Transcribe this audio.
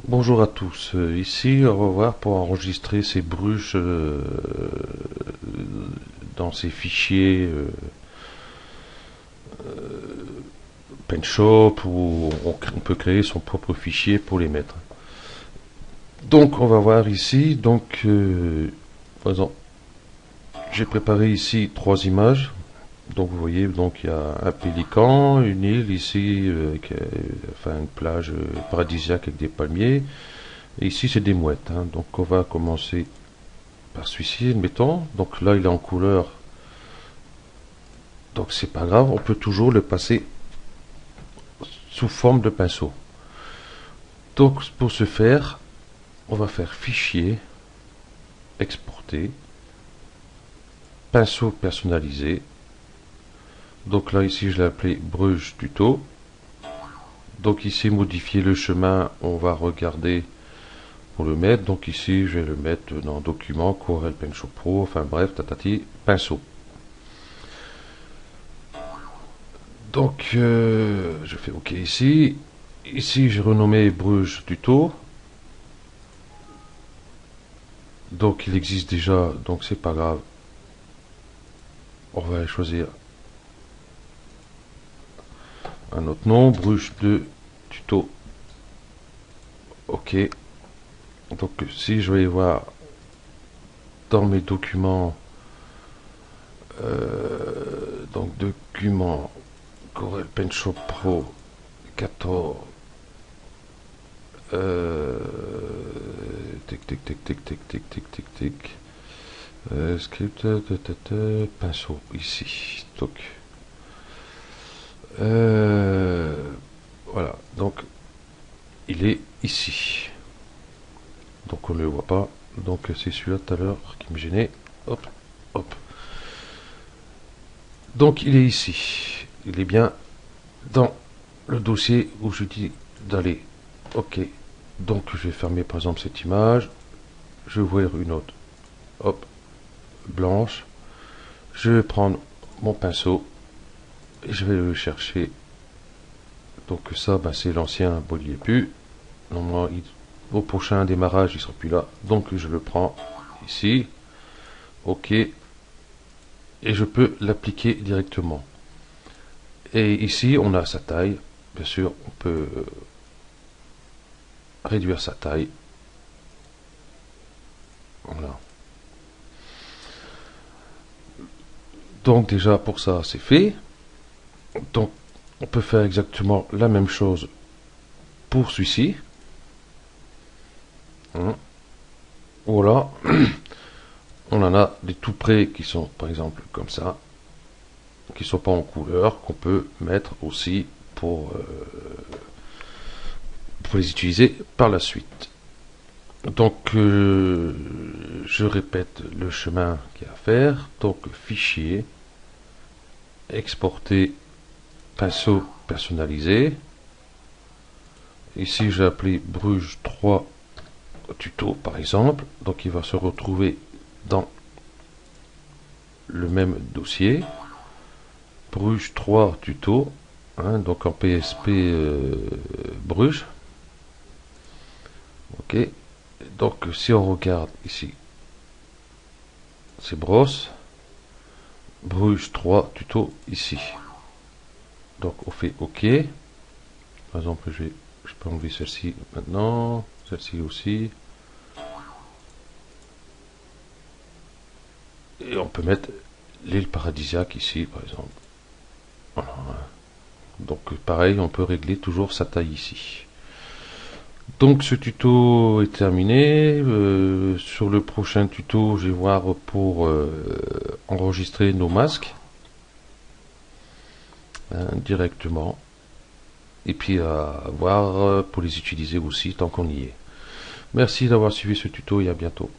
Bonjour à tous. Ici, on va voir pour enregistrer ces bruges dans ces fichiers PenShop où on peut créer son propre fichier pour les mettre. Donc, on va voir ici. Donc, par exemple, j'ai préparé ici 3 images. Donc, vous voyez, donc il y a un pélican, une île ici, enfin une plage paradisiaque avec des palmiers. Et ici, c'est des mouettes, hein. Donc, on va commencer par celui-ci, admettons. Donc là, il est en couleur. Donc, c'est pas grave. On peut toujours le passer sous forme de pinceau. Donc, pour ce faire, on va faire Fichier, Exporter, Pinceau personnalisé. Donc là, ici, je l'ai appelé Bruges Tuto. Donc ici, modifier le chemin, on va regarder pour le mettre. Donc ici, je vais le mettre dans Document, Corel Pen Shop Pro, enfin bref, tatati, pinceau. Donc, je fais OK ici. Ici, j'ai renommé Bruges Tuto. Donc, il existe déjà, donc c'est pas grave. On va choisir un autre nom, Bruges 2 Tuto. OK. Donc, si je vais voir dans mes documents, donc documents Corel Pen Shop Pro 14. Tic tic tic tic tic tic tic tic tic. Script pinceau ici. Donc voilà. Donc il est ici. Donc on ne le voit pas. Donc c'est celui-là tout à l'heure qui me gênait. Hop, hop. Donc il est ici. Il est bien dans le dossier où je dis d'aller. OK. Donc je vais fermer par exemple cette image. Je vais ouvrir une autre. Hop, blanche. Je vais prendre mon pinceau et je vais le chercher. Donc ça, ben, c'est l'ancien, bon, il n'y est plus. Normalement, au prochain démarrage, il ne sera plus là. Donc je le prends ici. OK. Et je peux l'appliquer directement. Et ici, on a sa taille. Bien sûr, on peut réduire sa taille. Voilà. Donc déjà, pour ça, c'est fait. Donc, on peut faire exactement la même chose pour celui-ci. Voilà. On en a des tout près qui sont, par exemple, comme ça, qui ne sont pas en couleur, qu'on peut mettre aussi pour les utiliser par la suite. Donc, je répète le chemin qu'il y a à faire. Donc, Fichier, Exporter, Pinceau personnalisé. Ici, j'ai appelé Bruges 3 Tuto, par exemple. Donc, il va se retrouver dans le même dossier. Bruges 3 Tuto, hein, donc en PSP Bruges. OK. Donc, si on regarde ici, c'est brosse. Bruges 3 Tuto ici. Donc, on fait OK. Par exemple, je peux enlever celle-ci maintenant. Celle-ci aussi. Et on peut mettre l'île paradisiaque ici, par exemple. Voilà. Donc, pareil, on peut régler toujours sa taille ici. Donc, ce tuto est terminé. Sur le prochain tuto, je vais voir pour enregistrer nos masques, hein, directement. Et puis, à voir pour les utiliser aussi tant qu'on y est. Merci d'avoir suivi ce tuto et à bientôt.